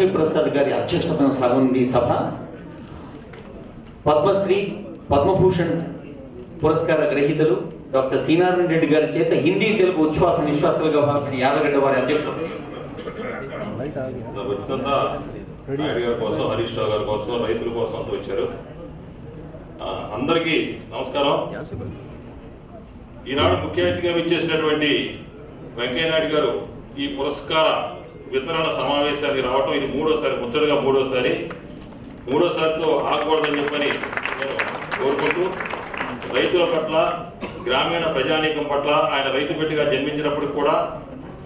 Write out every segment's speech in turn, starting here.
లక్ష్మీ ప్రసాద్ గారి అధ్యక్షతన సాగుంది సభ. పద్మశ్రీ పద్మభూషణ్ పురస్కార గ్రహీతలు డాక్టర్ శ్రీనారాయణ రెడ్డి గారి చేత హిందీ తెలుగు ఉచ్ఛ్వాస నిశ్వాసాలుగా భావించిన యార్లగడ్డ వారి అధ్యక్షుడు నాయుడు గారి కోసం, హరీష్ రావు గారి కోసం, రైతుల కోసం అంతా వచ్చారు. అందరికీ నమస్కారం. ఈనాడు ముఖ్య అతిథిగా విచ్చేసినటువంటి వెంకయ్యనాయుడు గారు ఈ పురస్కార వితరణ సమావేశానికి రావటం ఇది ముచ్చటగా మూడోసారితో ఆగకూడదని చెప్పని నేను కోరుకుంటూ, రైతుల పట్ల, గ్రామీణ ప్రజానీకం పట్ల ఆయన రైతు బిడ్డగా జన్మించినప్పుడు కూడా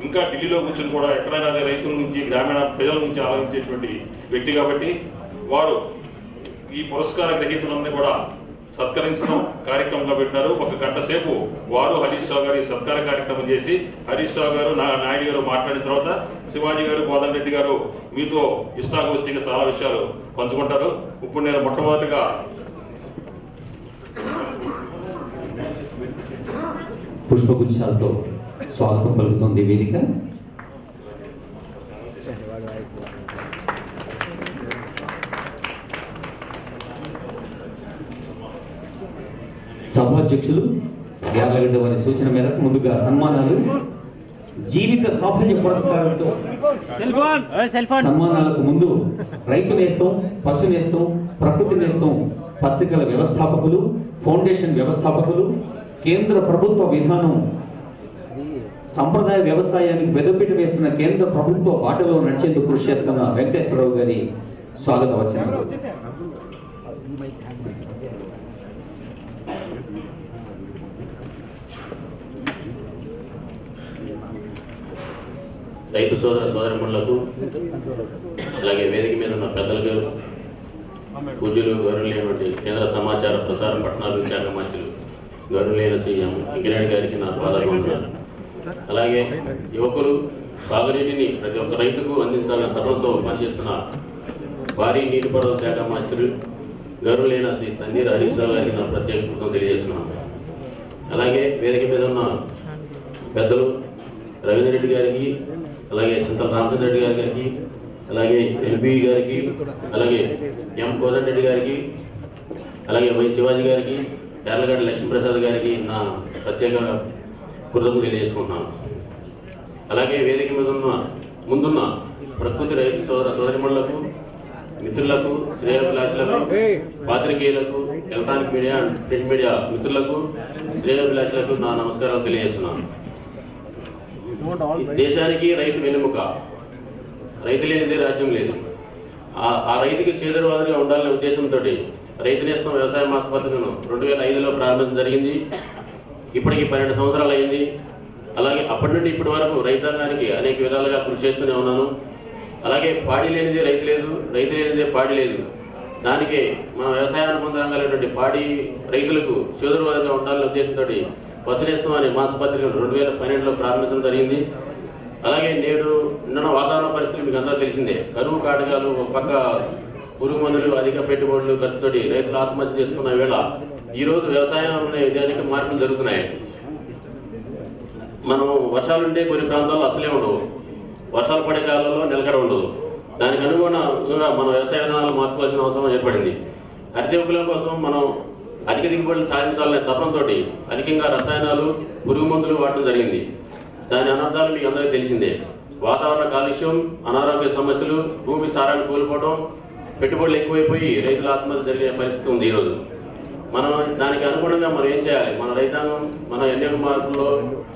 ఇంకా ఢిల్లీలో కూర్చొని కూడా ఎక్కడైనా రైతుల నుంచి, గ్రామీణ ప్రజల నుంచి ఆలోచించేటువంటి వ్యక్తి కాబట్టి వారు ఈ పురస్కార గ్రహీతలన్నీ కూడా సత్కరించడం కార్యక్రమంగా పెట్టారు. ఒక గంట సేపు వారు హరీష్ రావు గారు సత్కార కార్యక్రమం చేసి, హరీష్ రావు గారు, నాయుడు గారు మాట్లాడిన తర్వాత శివాజీ గారు, కోదండ రెడ్డి గారు మీతో ఇష్టాగోష్ఠిగా చాలా విషయాలు పంచుకుంటారు. ఇప్పుడు నేను మొట్టమొదటిగా పుష్పగుచ్చాలతో స్వాగతం పలుకుతుంది వేదిక. సభాధ్యక్షులు యార్లగడ్డ వారి సూచన మేరకు ముందుగా సన్మానాలు. జీవిత సాఫల్య పురస్కారంతో సన్మానాలకు ముందు రైతు నేస్తం, పశు నేస్తం, ప్రకృతి నేస్తం పత్రికల వ్యవస్థాపకులు, ఫౌండేషన్ వ్యవస్థాపకులు, కేంద్ర ప్రభుత్వ విధానం సంప్రదాయ వ్యవసాయానికి పెద్దపీట వేస్తున్న కేంద్ర ప్రభుత్వ బాటలో నడిచేందుకు కృషి చేస్తున్న వెంకటేశ్వరరావు గారి స్వాగత వచనాలు. రైతు సోదర సోదరమణులకు, అలాగే వేదిక మీద ఉన్న పెద్దలకు, పూజ్యులు, గౌరవనీయులైనటువంటి కేంద్ర సమాచార ప్రసార పట్టణాలు శాఖ మంత్రులు గౌరవనీయుల సీఎం వెంకయ్యనాయుడు గారికి నా పాదాభివందనాలు. అలాగే యువకులు సాగునీటిని ప్రతి ఒక్క రైతుకు అందించాలనే తపనతో పనిచేస్తున్న భారీ నీటిపారుదల శాఖ మంత్రులు గౌరవనీయులైన శ్రీ తన్నీరు హరీష్ రావు గారికి నా ప్రత్యేక కృతజ్ఞతలు తెలియజేస్తున్నాను. అలాగే వేదిక మీద ఉన్న పెద్దలు రవీంద్ర రెడ్డి గారికి, అలాగే చింతల రామచంద్ర రెడ్డి గారికి, అలాగే ఎల్బి గారికి, అలాగే ఎం కోదండ రెడ్డి గారికి, అలాగే వై శివాజీ గారికి, యార్లగడ్డ లక్ష్మీప్రసాద్ గారికి నా ప్రత్యేక కృతజ్ఞతలు తెలియజేసుకుంటున్నాను. అలాగే వేదిక మీద ముందున్న ప్రకృతి రైతు సోదర సోదరిమణులకు, మిత్రులకు, శ్రేయోభిలాషులకు, పాత్రికేయులకు, electronic media and print media మిత్రులకు, శ్రేయోభిలాషులకు నా నమస్కారాలు తెలియజేస్తున్నాను. దేశానికి రైతు వెన్నెముక. రైతు లేనిదే రాజ్యం లేదు. ఆ రైతుకి చేదోడువాదుగా ఉండాలనే ఉద్దేశంతో రైతు నేస్తం వ్యవసాయ మాసపత్రికను 2005లో ప్రారంభించడం జరిగింది. ఇప్పటికి 12 సంవత్సరాలు అయింది. అలాగే అప్పటి నుండి ఇప్పటి వరకు రైతాంగానికి అనేక విధాలుగా కృషి చేస్తూనే ఉన్నాను. అలాగే పాడి లేనిదే రైతు లేదు, రైతు లేనిదే పాడి లేదు. దానికి మన వ్యవసాయ అనుబంధ రంగాలైనటువంటి పాడి రైతులకు చేదోడువాదుగా ఉండాలనే ఉద్దేశంతో పశునేస్తం అనే మాసపత్రికను 2012లో ప్రారంభించడం జరిగింది. అలాగే నిన్న వాతావరణ పరిస్థితులు మీకు అందరూ తెలిసిందే. కరువు కాటకాలు, ఒక పక్క పురుగు మందులు, అధిక పెట్టుబడులు ఖర్చుతోటి రైతులు ఆత్మహత్య చేసుకున్న వేళ ఈరోజు వ్యవసాయంలో అనేక మార్పులు జరుగుతున్నాయి. మనం వర్షాలుంటే కొన్ని ప్రాంతాల్లో అసలే ఉండవు, వర్షాలు పడే కాలంలో నిలకడ ఉండదు. దానికి అనుగుణంగా మన వ్యవసాయ విధానాలు మార్చుకోవాల్సిన అవసరం ఏర్పడింది. హరిత విప్లవం కోసం మనం అధిక దిగుబడులు సాధించాలనే తపనంతో అధికంగా రసాయనాలు, పురుగు మందులు వాడటం జరిగింది. దాని అనర్థాలు మీకు అందరికీ తెలిసిందే. వాతావరణ కాలుష్యం, అనారోగ్య సమస్యలు, భూమి సారాన్ని కోల్పోవడం, పెట్టుబడులు ఎక్కువైపోయి రైతుల ఆత్మహత్య జరిగే పరిస్థితి ఉంది ఈరోజు. మనం దానికి అనుగుణంగా మనం ఏం చేయాలి? మన రైతాంగం మన ఎన్నో మార్పుల్లో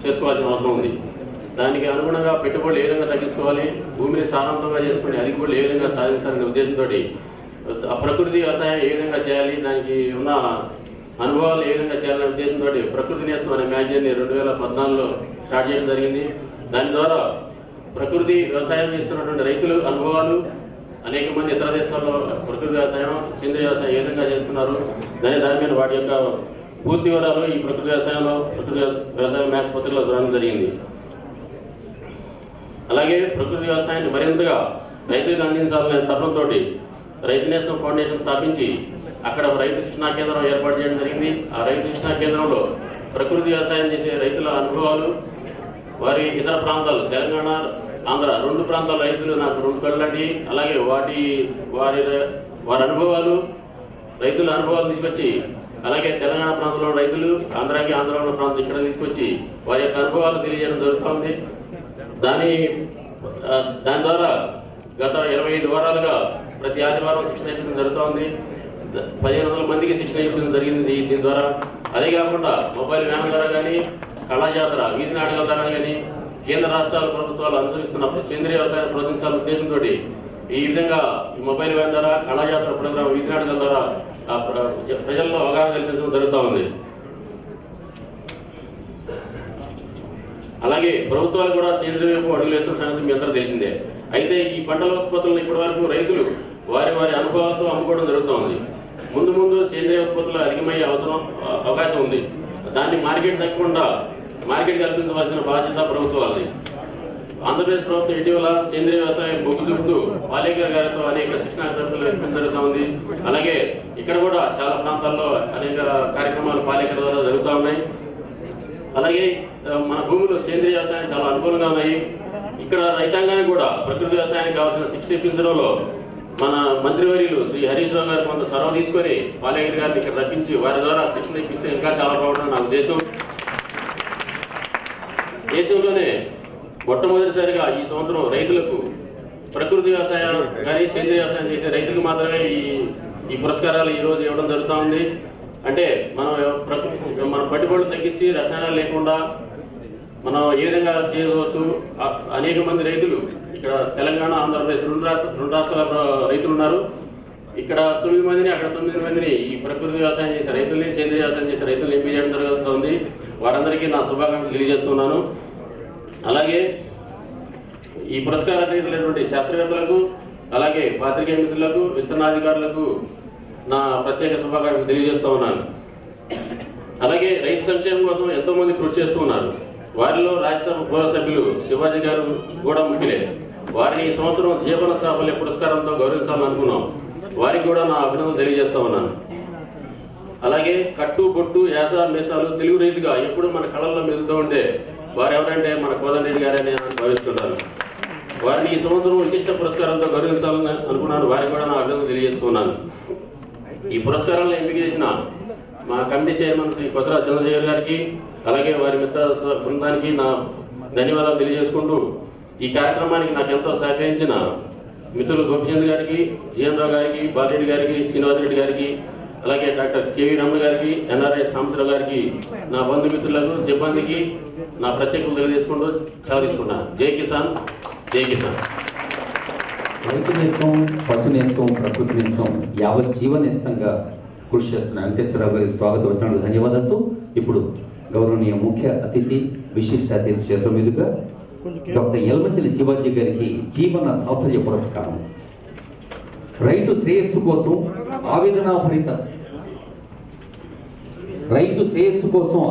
చేసుకోవాల్సిన అవసరం ఉంది. దానికి అనుగుణంగా పెట్టుబడులు ఏ విధంగా తగ్గించుకోవాలి, భూమిని సారవంతంగా చేసుకుని అధికబడులు ఏ విధంగా సాధించాలనే ఉద్దేశంతో ప్రకృతి వ్యవసాయం ఏ విధంగా చేయాలి, దానికి ఉన్న అనుభవాలు ఏ విధంగా చేయాలనే ఉద్దేశంతో ప్రకృతి నేస్తం అనే మ్యాగజైన్ని 2014లో స్టార్ట్ చేయడం జరిగింది. దాని ద్వారా ప్రకృతి వ్యవసాయం చేస్తున్నటువంటి రైతులు అనుభవాలు, అనేక మంది ఇతర దేశాల్లో ప్రకృతి వ్యవసాయం, సేంద్రీయ వ్యవసాయం ఏ విధంగా చేస్తున్నారు దాని మీద వాటి యొక్క పూర్తి వివరాలు ఈ ప్రకృతి వ్యవసాయ మ్యాథ్స్ పత్రికలో రావడం జరిగింది. అలాగే ప్రకృతి వ్యవసాయాన్ని మరింతగా రైతులకు అందించాలనే తపనంతో రైతు నేస్తం ఫౌండేషన్ స్థాపించి అక్కడ రైతు శిక్షణా కేంద్రం ఏర్పాటు చేయడం జరిగింది. ఆ రైతు శిక్షణా కేంద్రంలో ప్రకృతి వ్యవసాయం చేసే రైతుల అనుభవాలు, వారి ఇతర ప్రాంతాలు తెలంగాణ ఆంధ్ర రెండు ప్రాంతాల రైతులు నాకు రెండు కళ్ళండి. అలాగే వారి అనుభవాలు, రైతుల అనుభవాలు తీసుకొచ్చి, అలాగే తెలంగాణ ప్రాంతంలో రైతులు ఆంధ్రాలో ఉన్న ప్రాంతం ఇక్కడ తీసుకొచ్చి వారి యొక్క అనుభవాలు తెలియజేయడం జరుగుతూ ఉంది. దాని ద్వారా గత 25 వారాలుగా ప్రతి ఆదివారం శిక్షణ ఇప్పించడం జరుగుతూ ఉంది. 1500 మందికి శిక్షణ ఇప్పించడం జరిగింది దీని ద్వారా. అదే కాకుండా మొబైల్ వ్యాన్ ద్వారా కానీ, కళాజాతర, వీధి నాటకాల ద్వారా కానీ కేంద్ర రాష్ట్రాల ప్రభుత్వాలు అనుసరిస్తున్న సేంద్రీయ వ్యవసాయాన్ని ప్రోత్సహించాలనే ఉద్దేశంతో ఈ విధంగా ఈ మొబైల్ వ్యాన్ ద్వారా, కళాజాతర ప్రోగ్రాం, వీధి నాటకాల ద్వారా ప్రజల్లో అవగాహన కల్పించడం జరుగుతూ ఉంది. అలాగే ప్రభుత్వాలు కూడా సేంద్రీయ వైపు అడుగులు వేస్తున్న సంగతి మీ అందరూ తెలిసిందే. అయితే ఈ పంటల ఉత్పత్తులను ఇప్పటి వరకు రైతులు వారి అనుభవాలతో అమ్ముకోవడం జరుగుతూ ముందు సేంద్రీయ ఉత్పత్తులు అధికమయ్యే అవకాశం ఉంది. దాన్ని మార్కెట్ తగ్గకుండా మార్కెట్ కల్పించవలసిన బాధ్యత ప్రభుత్వాలది. ఆంధ్రప్రదేశ్ ప్రభుత్వం ఇటీవల సేంద్రీయ వ్యవసాయం మొగ్గు చూపుతూ పాలేకర్ గారితో అనేక శిక్షణ తరగతులు ఇవ్వడం జరుగుతూ ఉంది. అలాగే ఇక్కడ కూడా చాలా ప్రాంతాల్లో అనేక కార్యక్రమాలు పాలేకర్ ద్వారా జరుగుతూ ఉన్నాయి. అలాగే మన భూములు సేంద్రీయ వ్యవసాయానికి చాలా అనుకూలంగా ఉన్నాయి. ఇక్కడ రైతాంగానికి కూడా ప్రకృతి వ్యవసాయానికి కావాల్సిన శిక్షణ ఇప్పించడంలో మన మంత్రివర్యులు శ్రీ హరీష్ రావు గారు కొంత చొరవ తీసుకొని పాలేకర్ గారిని ఇక్కడ రప్పించి వారి ద్వారా శిక్షణ ఇప్పిస్తే ఇంకా చాలా బాగుంటుంది నా ఉద్దేశం. దేశంలోనే మొట్టమొదటిసారిగా ఈ సంవత్సరం రైతులకు ప్రకృతి వ్యవసాయం కానీ సేంద్రీయ వ్యవసాయం చేసే రైతులకు మాత్రమే ఈ పురస్కారాలు ఈరోజు ఇవ్వడం జరుగుతూ ఉంది. అంటే మన పెట్టుబడులు తగ్గించి రసాయనాలు లేకుండా మనం ఏ విధంగా చేయవచ్చు. అనేక మంది రైతులు ఇక్కడ తెలంగాణ, ఆంధ్రప్రదేశ్ రెండు రాష్ట్రాల రైతులు ఉన్నారు. ఇక్కడ 9 మందిని, అక్కడ 9 మందిని ఈ ప్రకృతి వ్యవసాయం చేసే రైతుల్ని, సేంద్రీయ వ్యవసాయం చేసే రైతుల్ని ఎంపిక చేయడం జరుగుతుంది. వారందరికీ నా శుభాకాంక్షలు తెలియజేస్తున్నాను. అలాగే ఈ పురస్కార గ్రహీతలైనటువంటి శాస్త్రవేత్తలకు, అలాగే పాత్రికేయ మిత్రులకు, విస్తరణాధికారులకు నా ప్రత్యేక శుభాకాంక్షలు తెలియజేస్తూ ఉన్నాను. అలాగే రైతు సంక్షేమం కోసం ఎంతో మంది కృషి చేస్తూ ఉన్నారు. వారిలో రాజ్యసభ గౌరవ సభ్యులు శివాజీ గారు కూడా ముఖ్యులే. వారిని ఈ సంవత్సరం జీవన సాఫల్య పురస్కారంతో గౌరవించాలని అనుకున్నాం. వారికి కూడా నా అభినందనలు తెలియజేస్తూ ఉన్నాను. అలాగే కట్టు, బొట్టు, యాస, మేసాలు తెలుగు రైతుగా ఎప్పుడు మన కళల్లో మెదులుతూ ఉండే వారు ఎవరంటే మన కోదండరెడ్డి గారని నేను భావిస్తుంటాను. వారిని ఈ సంవత్సరం విశిష్ట పురస్కారంతో గౌరవించాలని అనుకున్నాను. వారికి కూడా నా అభినందనలు తెలియజేస్తున్నాను. ఈ పురస్కారాలను ఎంపిక చేసిన మా కమిటీ చైర్మన్ శ్రీ కొసరా చంద్రశేఖర్ గారికి, అలాగే వారి మిత్ర బృందానికి నా ధన్యవాదాలు తెలియజేసుకుంటూ, ఈ కార్యక్రమానికి నాకు ఎంతో సహకరించిన మిత్రులు గోపిచంద్ గారికి, జిఎన్ రావు గారికి, బాలరెడ్డి గారికి, శ్రీనివాసరెడ్డి గారికి, అలాగే డాక్టర్ కేవీ రమణ గారికి, ఎన్ఆర్ఐ సాంబశివరావు గారికి, నా బంధుమిత్రులకు, సిబ్బందికి నా ప్రత్యేకతలు తెలియజేసుకుంటూ సెలవు తీసుకుంటాను. జై కిసాన్, జై కిసాన్. రైతు నేస్తం, పశు నేస్తం, ప్రకృతి నేస్తం, యావత్ జీవన నేస్తంగా కృషి చేస్తున్న వెంకటేశ్వరరావు గారికి స్వాగత వచనాలు ధన్యవాదాలతో ఇప్పుడు గౌరవనీయ ముఖ్య అతిథి, విశిష్ట అతిథి చేతుల మీదుగా డాక్టర్ యలమంచిలి శివాజీ గారికి జీవన సాఫల్య పురస్కారం. రైతు శ్రేయస్సు కోసం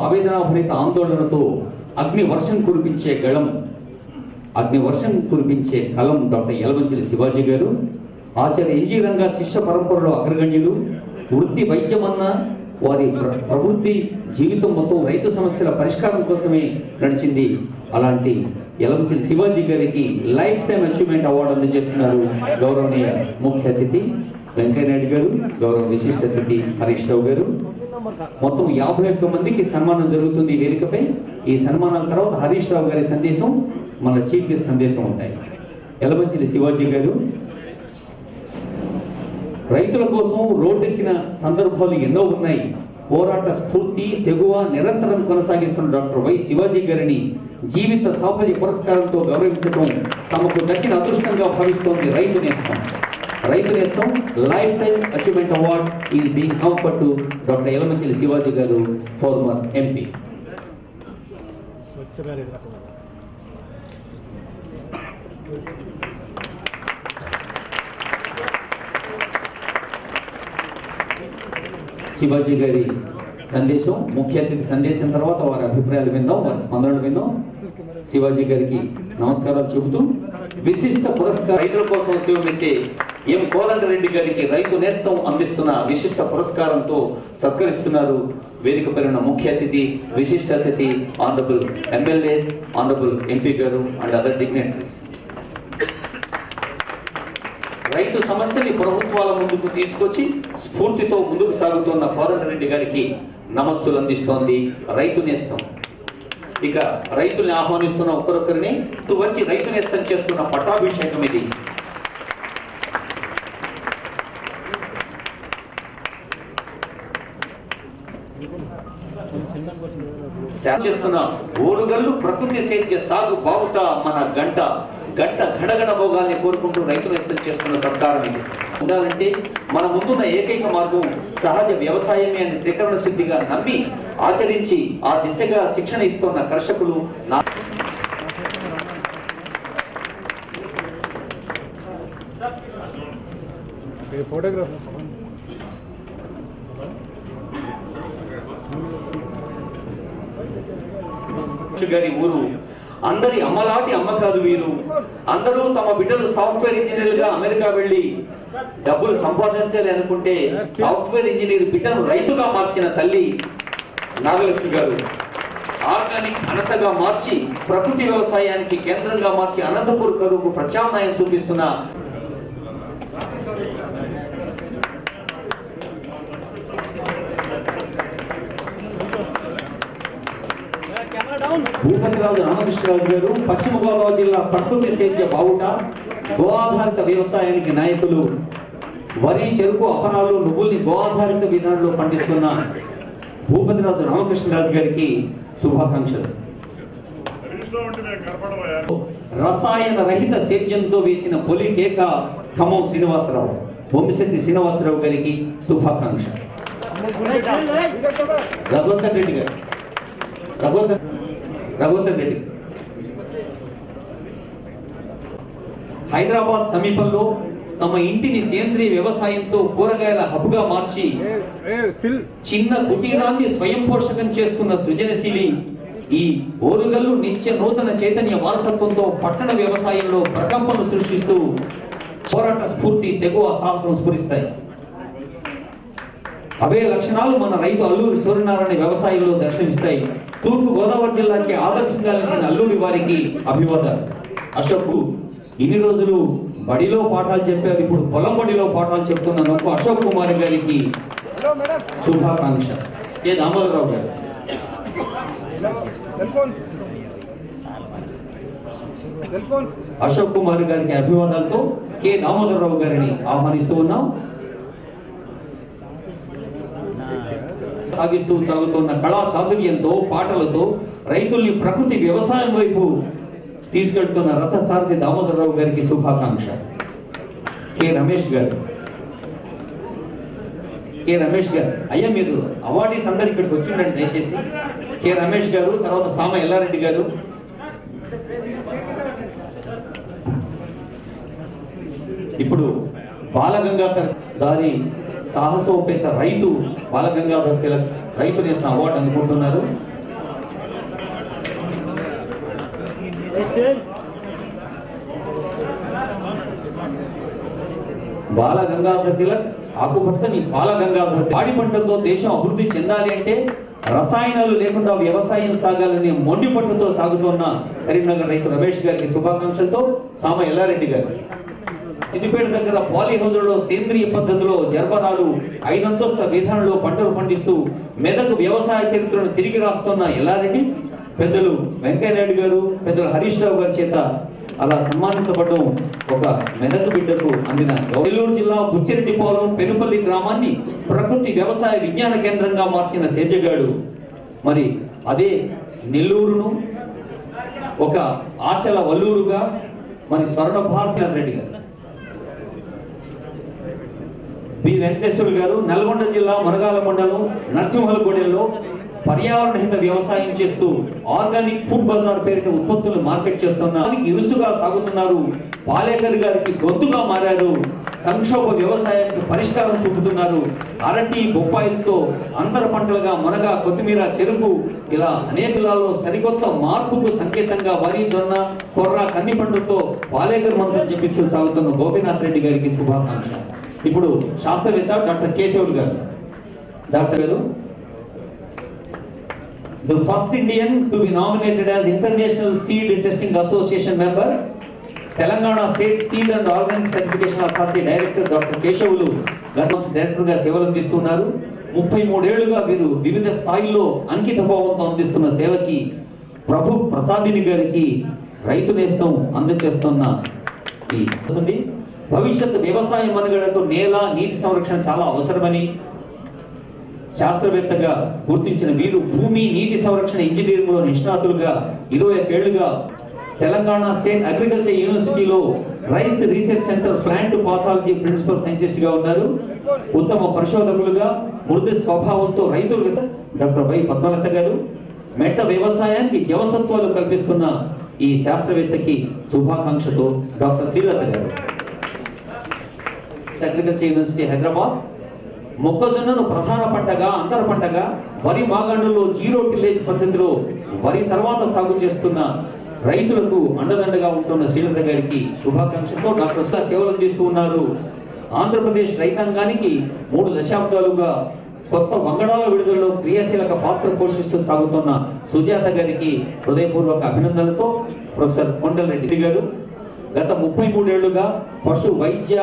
ఆవేదనాభరిత ఆందోళనతో అగ్ని వర్షం కురిపించే కలం డాక్టర్ యలమంచిలి శివాజీ గారు. ఆచార్య ఎన్జీ రంగా శిష్య పరంపరలో అగ్రగణ్యులు. వృత్తి వైద్యమన్నా వారి ప్రవృత్తి జీవితం మొత్తం రైతు సమస్యల పరిష్కారం కోసమే నడిచింది. అలాంటి యలమంచిలి శివాజీ గారికి లైఫ్ టైమ్ అచీవ్మెంట్ అవార్డు అందజేస్తున్నారు గౌరవనీయ ముఖ్య అతిథి వెంకయ్యనాయుడు గారు, గౌరవ విశిష్ట అతిథి హరీష్ రావు గారు. మొత్తం 51 మందికి సన్మానం జరుగుతుంది ఈ వేదికపై. ఈ సన్మానాల తర్వాత హరీష్ రావు గారి సందేశం, మన చీఫ్ గెస్ట్ సందేశం ఉంటాయి. యలమంచిలి శివాజీ గారు రైతుల కోసం రోడ్డెక్కిన సందర్భాలు ఎన్నో ఉన్నాయి. పోరాట స్ఫూర్తి, తెగువ నిరంతరం కొనసాగిస్తున్న డాక్టర్ వై శివాజీ గారిని జీవిత సాఫల్య పురస్కారంతో గౌరవించడం తమకు దక్కిన అదృష్టంగా భావిస్తోంది Raithu Nestham. Life time achievement award is being conferred to doctor Yalamanchili Shivaji garu, former MP. Shivaji గారి సందేశం, ముఖ్య అతిథి సందేశం తర్వాత వారి అభిప్రాయాలు విందాం, వారి స్పందనలు విందాం. శివాజీ గారికి నమస్కారాలు చెబుతూ విశిష్ట పురస్కారం రైతుల కోసం శివమెత్తి ఎం కోదండరెడ్డి గారికి రైతు నేస్తం అందిస్తున్న విశిష్ట పురస్కారంతో సత్కరిస్తున్నారు వేదిక పైన ముఖ్య అతిథి, విశిష్ట అతిథి, ఆనరబుల్ ఎమ్మెల్యేస్, ఆనరబుల్ ఎంపీ గారు అండ్ అదర్ డిగ్నిటరీస్. రైతు సమస్యని ప్రభుత్వాల ముందుకు తీసుకొచ్చి స్ఫూర్తితో ముందుకు సాగుతున్న కోదండరెడ్డి గారికి నమస్సులు అందిస్తోంది రైతు నేస్తం. ఇక రైతుల్ని ఆహ్వానిస్తున్న ఒక్కొక్కరిని వచ్చి రైతు నేస్తం చేస్తున్న పట్టాభిషేకం ఇది. చేస్తున్న ఓరుగల్లు ప్రకృతి సేద్య సాగు బావుట మన గంట గంట గడగడ భోగాల్ని కోరుకుంటూ రైతు నేస్తం చేస్తున్న సర్కారం ఇది. ఉండాలంటే మన ముందున్న ఏకైక మార్గం సహజ వ్యవసాయమే అని త్రికరణ శుద్ధిగా నమ్మి ఆచరించి ఆ దిశగా శిక్షణ ఇస్తున్న కర్షకులు గారి ఊరు అందరి అమ్మలాంటి అమ్మ కాదు వీరు. అందరూ తమ బిడ్డలు సాఫ్ట్వేర్ ఇంజనీర్లుగా అమెరికా వెళ్లి డబ్బులు సంపాదించాలి అనుకుంటే సాఫ్ట్వేర్ ఇంజనీర్ బిడ్డను రైతుగా మార్చిన తల్లి నాగలక్ష్మి గారు. ఆర్గానిక్ అనంతగా మార్చి ప్రకృతి వ్యవసాయానికి కేంద్రంగా మార్చి అనంతపూర్ కరువుకు ప్రత్యామ్నాయం చూపిస్తున్న భూపతిరాజు రామకృష్ణరాజు గారు పశ్చిమ గోదావరి జిల్లా ప్రకృతి సేద్య బావుట గో ఆధారిత వ్యవసాయానికి నాయకులు. వరి, చెరుకు, అపరాలు, నువ్వుల్ని గో ఆధారిత విధానంలో పండిస్తున్న భూపతిరాజు రామకృష్ణరాజు గారికి శుభాకాంక్షలు. రసాయన రహిత సేద్యంతో వేసిన పొలి కేక ఖమ్మం శ్రీనివాసరావు, బొమ్మిశెట్టి శ్రీనివాసరావు గారికి శుభాకాంక్ష. రఘువంతన్ రెడ్డి గారు, రఘువంతన్ రెడ్డి హైదరాబాద్ సమీపంలో తమ ఇంటిని సేంద్రీయ వ్యవసాయంతో కూరగాయల హబ్గా మార్చి చిన్న కుటీరాన్ని స్వయం పోషకం చేసుకున్న సృజనశీలి ఈ ఓరుగల్లు నిత్య నూతన చైతన్య వారసత్వంతో పట్టణ వ్యవసాయంలో ప్రకంపన సృష్టిస్తూ పోరాట స్ఫూర్తి, తెగువ, సాహసం స్ఫురిస్తాయి. అవే లక్షణాలు మన రైతు అల్లూరి సూర్యనారాయణ వ్యవసాయంలో దర్శనమిస్తాయి. తూర్పు గోదావరి జిల్లాకి ఆదర్శంగా నిలిచిన అల్లూరి వారికి అభివాదాలు. అశోక్ ఇన్ని రోజులు బడిలో పాఠాలు చెప్పారు, ఇప్పుడు పొలం బడిలో పాఠాలు చెప్తున్న నొక్కు అశోక్ కుమార్ గారికి శుభాకాంక్ష. కె దామోదరరావు గారు, అశోక్ కుమార్ గారికి అభివాదాలతో కె దామోదరరావు గారిని ఆహ్వానిస్తూ ఉన్నాం. సాగిస్తూ సాగుతున్న కళా చాతుర్యంతో పాటలతో రైతుల్ని ప్రకృతి వ్యవసాయం వైపు తీసుకెళ్తున్న రథసారథి దామోదరరావు గారికి శుభాకాంక్ష. కె రమేష్ గారు, అయ్యా మీరు అవార్డీస్ అందరు ఇక్కడికి వచ్చిండండి దయచేసి. కె రమేష్ గారు, తర్వాత సామ ఎల్లారెడ్డి గారు. ఇప్పుడు బాలగంగాధర్ దారి సాహసోపేత రైతు బాలగంగాధర్ తిలక్ రైతు నేస్తం అవార్డు అందుకుంటున్నారు. బాలగంగాధర్ తిలక్ ఆకుపచ్చని బాలగంగాధర్. పాడి పంటలతో దేశం అభివృద్ధి చెందాలి అంటే రసాయనాలు లేకుండా వ్యవసాయం సాగాలని మొండి పట్టుతో సాగుతున్న కరీంనగర్ రైతు రమేష్ గారికి శుభాకాంక్షలతో సామ ఎల్లారెడ్డి గారు. సిద్దిపేట దగ్గర పాలీ హౌజులలో సేంద్రియ పద్ధతిలో జర్బరాలు 5 అంతస్తుల విధానంలో పంటలు పండిస్తూ మెదక్ వ్యవసాయ చరిత్రను తిరిగి రాస్తున్న ఎల్లారెడ్డి పెద్దలు వెంకయ్యనాయుడు గారు, పెద్దలు హరీష్ రావు గారి చేత అలా సన్మానించబడడం ఒక మెదక్ బిడ్డకు అందిన. నెల్లూరు జిల్లా బుచ్చిరెడ్డిపాలెం పెనుపల్లి గ్రామాన్ని ప్రకృతి వ్యవసాయ విజ్ఞాన కేంద్రంగా మార్చిన సేజగాడు. మరి అదే నెల్లూరును ఒక ఆశల వల్లూరుగా మరి స్వర్ణ భారతి రెడ్డి గారు, బి వెంకటేశ్వర గారు నల్గొండ జిల్లా మునగాల మండలం నరసింహలగూడెంలో పర్యావరణ హిత వ్యవసాయం చేస్తూ ఆర్గానిక్ ఫుడ్ బజార్ పేరిట ఉత్పత్తులు మార్కెట్ చేస్తున్నారు. ఇరుసుగా సాగుతున్నారు. పాలేకర్ గారికి గొంతుగా మారారు. సంక్షోభ వ్యవసాయానికి పరిష్కారం చూపుతున్నారు. అరటి, బొప్పాయిలతో అంతర పంటలుగా మునగ, కొత్తిమీర, చెరుకు ఇలా అనేక జిల్లాల్లో సరికొత్త మార్పుకు సంకేతంగా వరి, జొన్న, కొర్ర, కంది పంటలతో పాలేకర్ మంత్రం చెప్పిస్తూ సాగుతున్న గోపీనాథ్ రెడ్డి గారికి శుభాకాంక్ష. ఇప్పుడు శాస్త్రవేత్త డాక్టర్ కేశవుడు గారు. డాక్టర్ గారు, the first Indian to be nominated as International Seed Testing Association member Telangana state seed and organic certification authority director doctor Keshavulu గత డైరెక్టర్ గా సేవలు అందిస్తున్నారు. 33 ఏళ్లుగా వీరు వివిధ స్థాయిల్లో అంకిత భావంతో అందిస్తున్న సేవకి ప్రభు ప్రసాదిని గారికి రైతు నేస్తం అందజేస్తున్న ఈ భవిష్యత్తు వ్యవసాయ మనుగడకు నేల నీటి సంరక్షణ చాలా అవసరమని శాస్త్రవేత్తగా గుర్తించిన వీరు భూమి నీటి సంరక్షణ ఇంజనీరింగ్ లో నిష్ణాతులుగా 21 ఏళ్లుగా తెలంగాణ స్టేట్ అగ్రికల్చర్ యూనివర్సిటీలో rice research centre plant pathology principal scientist గా ఉన్నారు. ఉత్తమ పరిశోధకులుగా మృదు స్వభావంతో రైతులుగా డాక్టర్ వై పద్మలత గారు మెట్ట వ్యవసాయానికి జవసత్వాలు కల్పిస్తున్న ఈ శాస్త్రవేత్తకి శుభాకాంక్షతో డాక్టర్ శ్రీలత గారు అగ్రికల్చర్ యూనివర్సిటీ హైదరాబాద్ మొక్కజొన్నను ప్రధాన పంటగా అంతర పంటగా వరి మాగాణుల్లో జీరో టిల్లేజ్ పద్ధతిలో వరి తర్వాత సాగు చేస్తున్న రైతులకు అండదండగా ఉంటున్న శ్రీలత గారికి శుభాకాంక్షతో డాక్టర్ సేవలు అందిస్తూ ఉన్నారు. ఆంధ్రప్రదేశ్ రైతాంగానికి 3 దశాబ్దాలుగా కొత్త వంగడాల విడుదలలో క్రియాశీలక పాత్ర పోషిస్తూ సాగుతున్న సుజాత గారికి హృదయపూర్వక అభినందనలతో ప్రొఫెసర్ కొండలరెడ్డి గారు గత 33 ఏళ్లుగా పశు వైద్య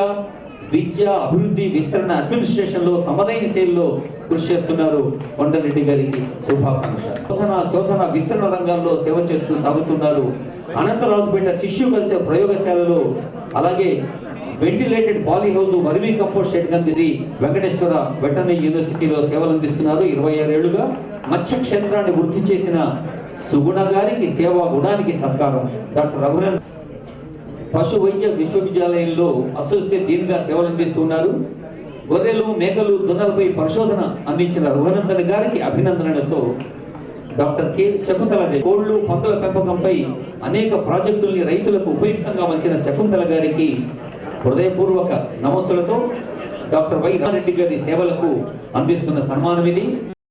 విద్య అభివృద్ధి విస్తరణ అడ్మినిస్ట్రేషన్ లో తమదైన శైలిలో కృషి చేస్తున్నారు. కొండలరెడ్డి గారికి శుభాకాంక్ష. శోధన విస్తరణ రంగాల్లో సేవ చేస్తూ సాగుతున్నారు. అనంతరాజుపేట టిష్యూ కల్చర్ ప్రయోగశాలలో అలాగే ventilated poly house vermicompost shed కందిసి వెంకటేశ్వర వెటర్నరీ యూనివర్సిటీలో సేవలు అందిస్తున్నారు. 26 ఏళ్లుగా మత్స్య క్షేత్రాన్ని వృద్ధి చేసిన సుగుణ గారికి సేవా గుణానికి సత్కారం. డాక్టర్ రఘునందన్ పశు వైద్య విశ్వవిద్యాలయంలో అసోసియేట్ డీన్ గా సేవలు అందిస్తున్నారు. గొర్రెలు మేకలు దున్నలపై పరిశోధన అందించిన రఘునందన్ గారికి అభినందనలతో డాక్టర్ కె శకుంతలదేవి కోళ్లు పందుల పెంపకంపై అనేక ప్రాజెక్టుల్ని రైతులకు ఉపయుక్తంగా మలిచిన శకుంతల గారికి హృదయపూర్వక నమస్సులతో డాక్టర్ వై రామరెడ్డి గారి సేవలకు అందిస్తున్న సన్మానం ఇది.